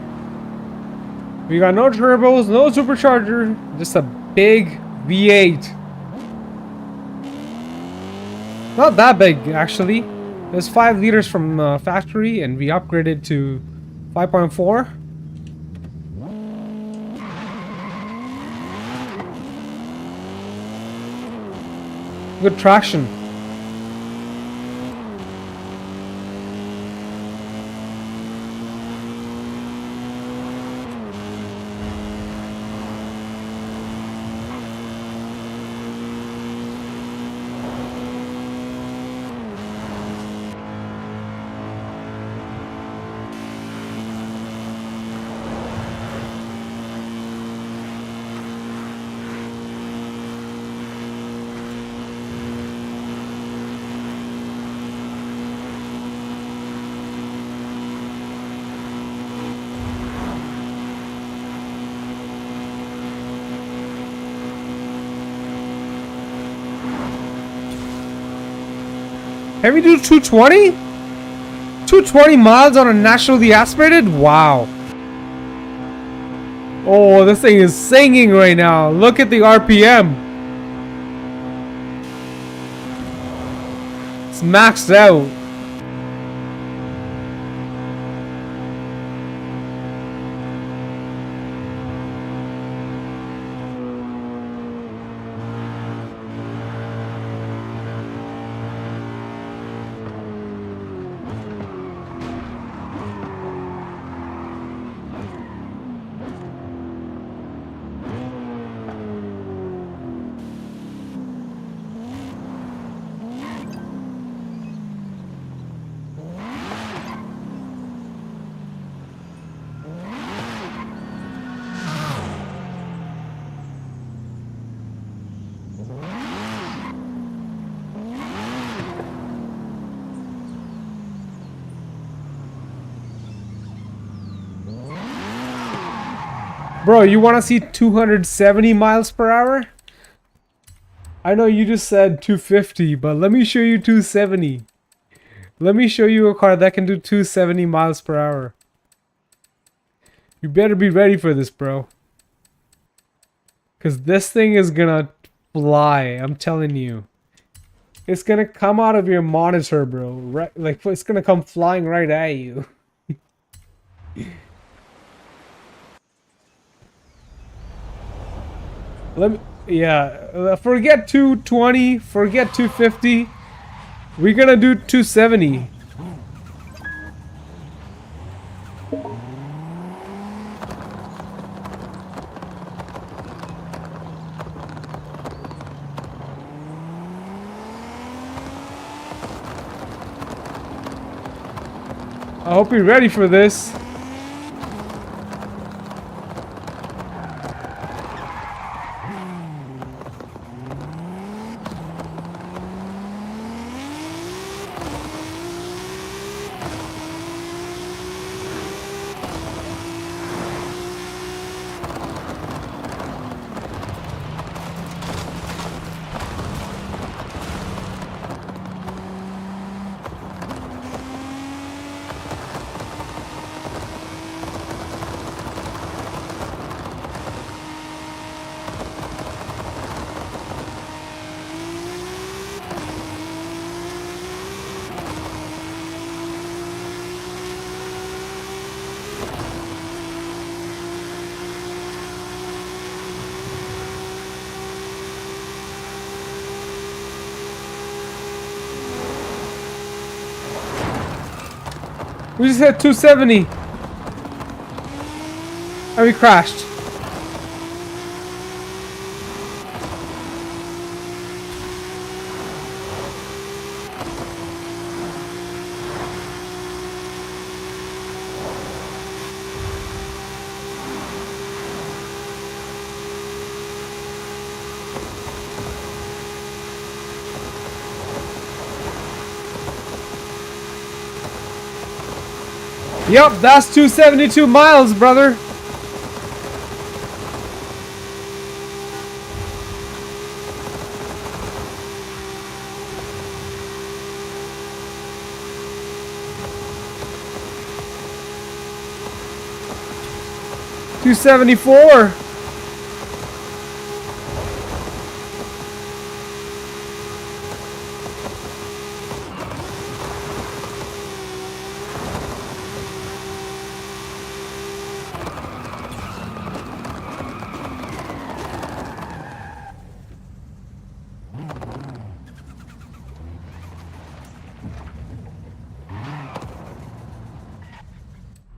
We got no turbos, no supercharger, just a big V8. Not that big, actually. There's 5 liters from factory, and we upgraded to 5.4. Good traction. Can we do 220? 220 miles on a naturally aspirated? Wow. Oh, this thing is singing right now. Look at the RPM. It's maxed out. Bro, you want to see 270 miles per hour? I know you just said 250, but let me show you 270. Let me show you a car that can do 270 miles per hour. You better be ready for this, bro. Because this thing is gonna fly. I'm telling you. It's gonna come out of your monitor, bro. Right, like it's gonna come flying right at you. Let me, yeah. Forget 220. Forget 250. We're gonna do 270. I hope you're ready for this. We just hit 270. And we crashed. Yep, that's 272 miles, brother. $274.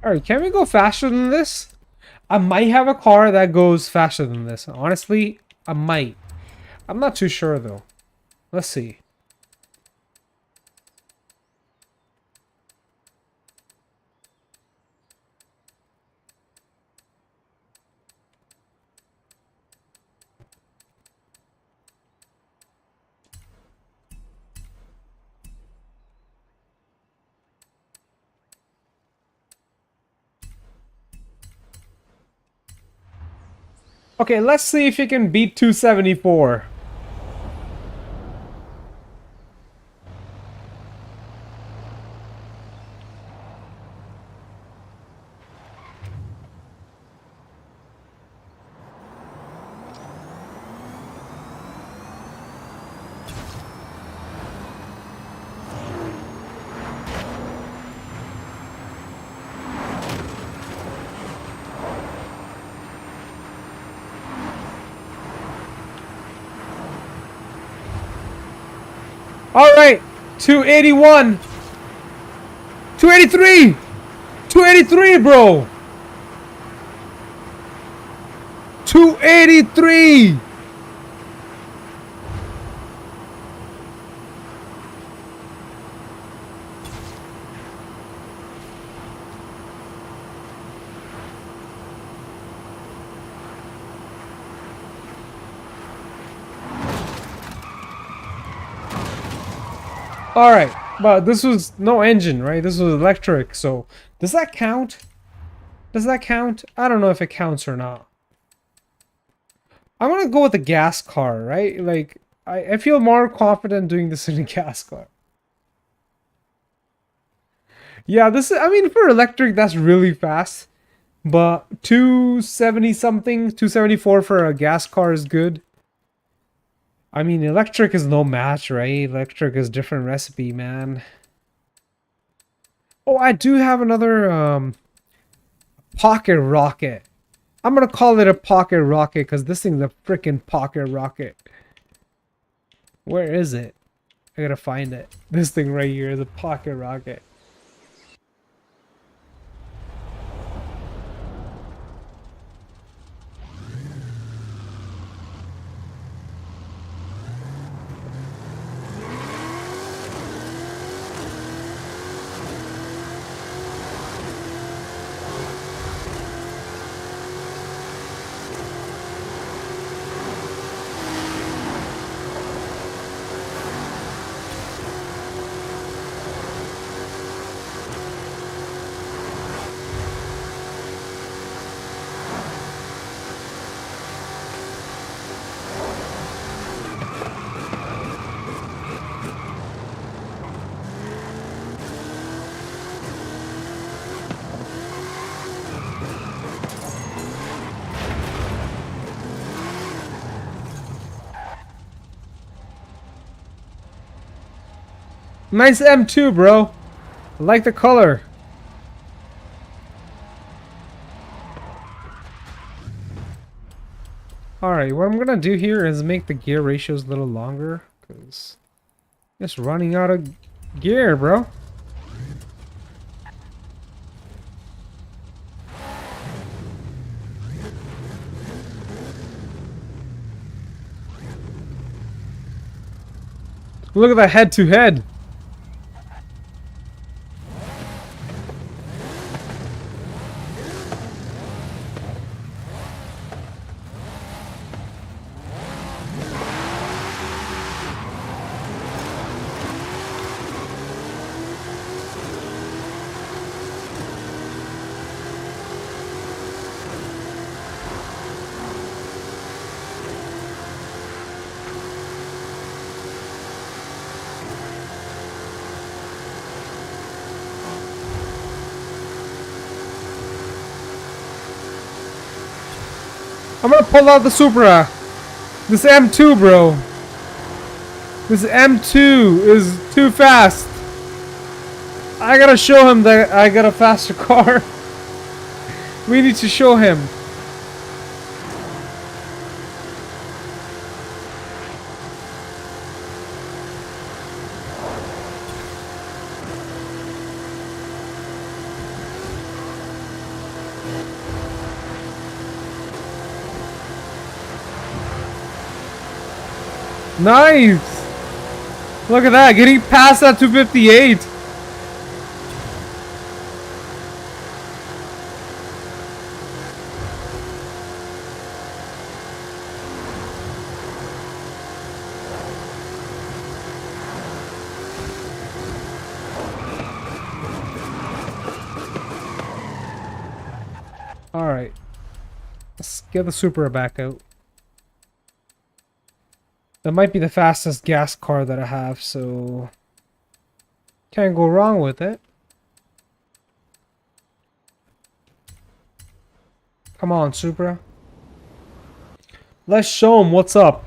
Alright, can we go faster than this? I might have a car that goes faster than this. Honestly, I might. I'm not too sure though. Let's see. Okay, let's see if you can beat 274. Alright, 281. 283. 283, bro. 283. Alright, but this was no engine, right? This was electric, so does that count? Does that count? I don't know if it counts or not. I'm gonna go with the gas car, right? Like, I feel more confident doing this in a gas car. Yeah, this is, I mean, for electric, that's really fast. But 270 something, 274 for a gas car is good. I mean, electric is no match, right? Electric is different recipe, man. Oh, I do have another pocket rocket. I'm gonna call it a pocket rocket because this thing's a freaking pocket rocket. Where is it? I gotta find it. This thing right here is a pocket rocket. Nice M2, bro. I like the color. Alright, what I'm gonna do here is make the gear ratios a little longer, because just running out of gear, bro. Look at that head-to-head. I'm gonna pull out the Supra. This M2, bro. This M2 is too fast. I gotta show him that I got a faster car. We need to show him. Nice! Look at that, getting past that 258. Alright. Let's get the Supra back out. That might be the fastest gas car that I have, so can't go wrong with it. Come on, Supra. Let's show him what's up.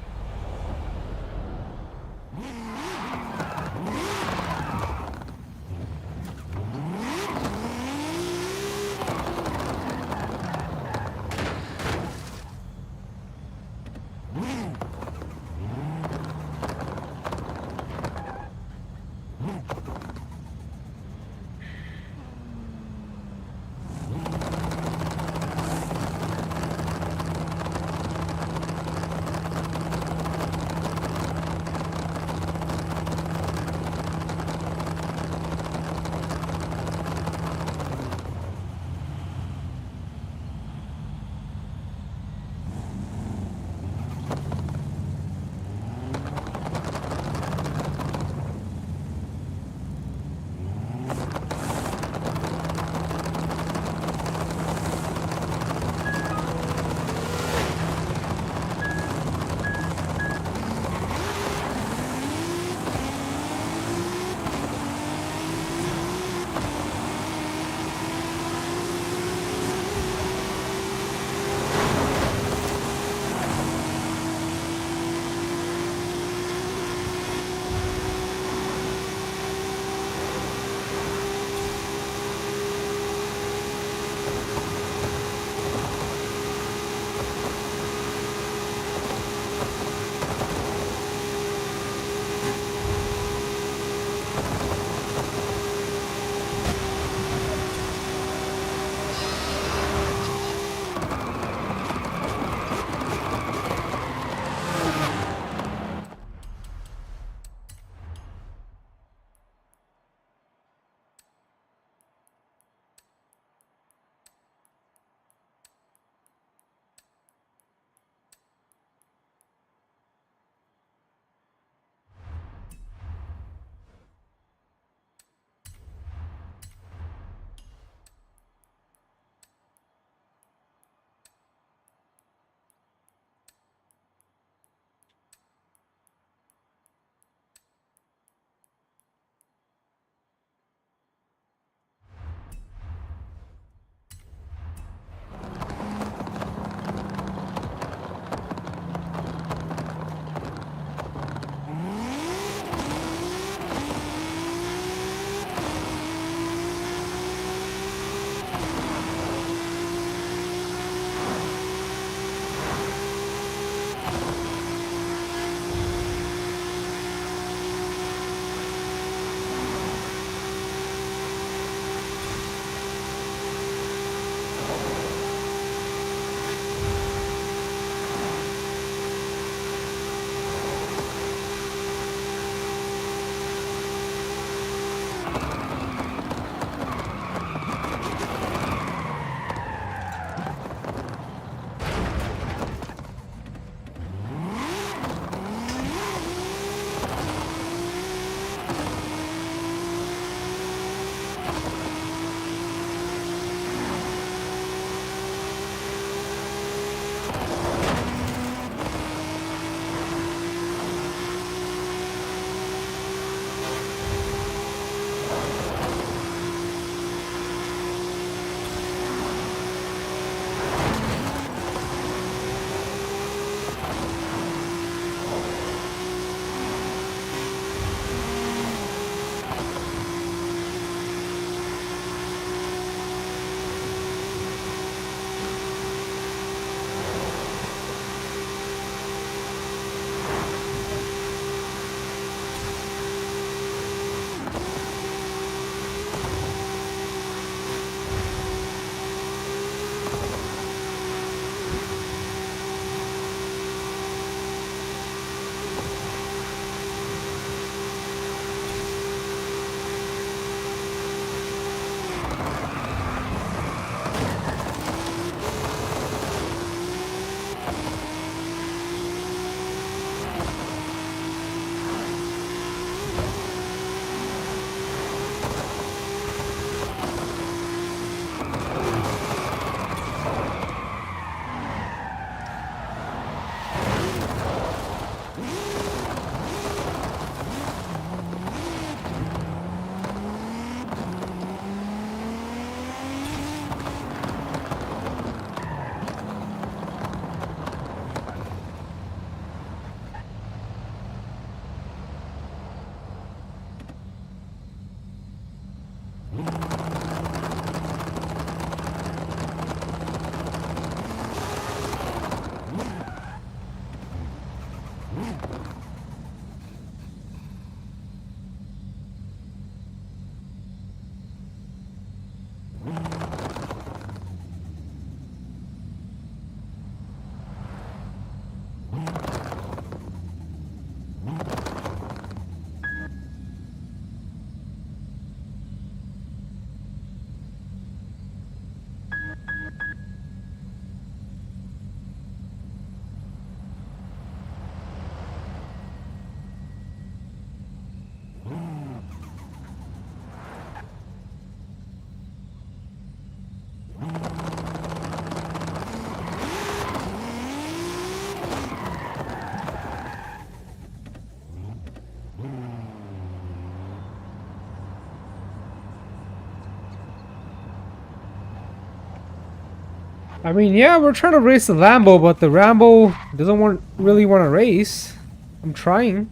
I mean, yeah, we're trying to race the Lambo, but the Rambo doesn't really want to race. I'm trying.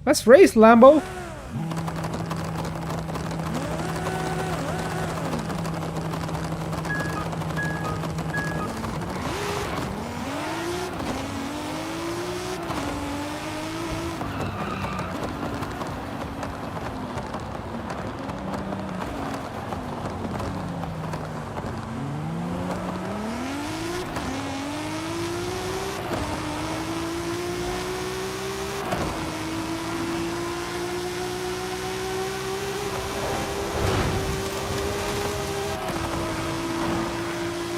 Let's race, Lambo.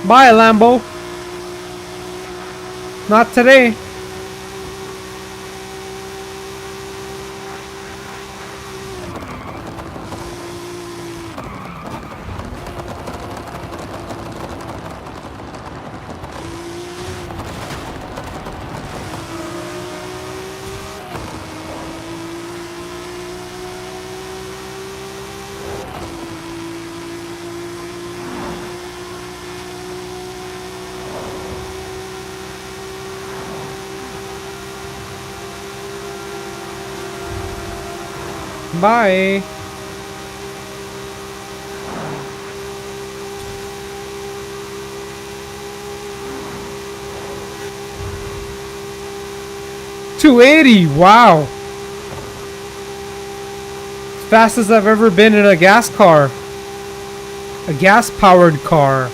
Bye, Lambo. Not today. Bye. $280. Wow. Fastest I've ever been in a gas car. A gas-powered car.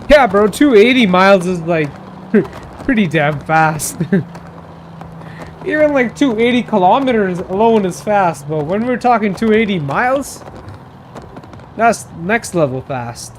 Yeah, bro, 280 miles is like pretty damn fast. Even like 280 kilometers alone is fast, but when we're talking 280 miles, that's next level fast.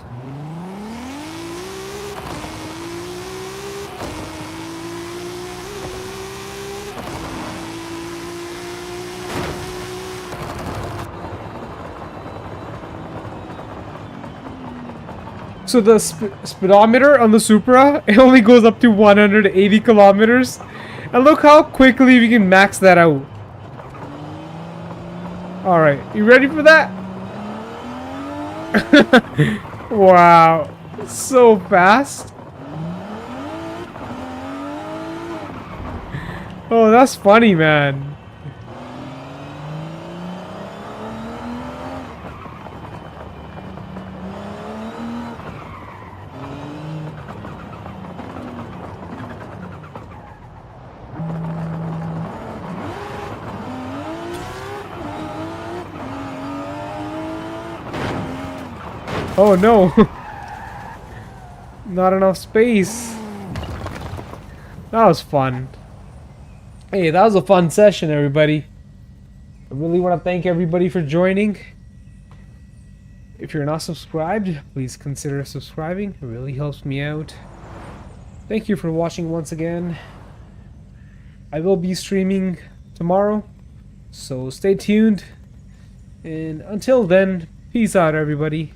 So the speedometer on the Supra, it only goes up to 180 kilometers. And look how quickly we can max that out. Alright, you ready for that? Wow, so fast. Oh, that's funny, man. Oh no. Not enough space. That was fun. Hey, that was a fun session, everybody. I really want to thank everybody for joining. If you're not subscribed, please consider subscribing. It really helps me out. Thank you for watching once again. I will be streaming tomorrow, so stay tuned. And until then, peace out, everybody.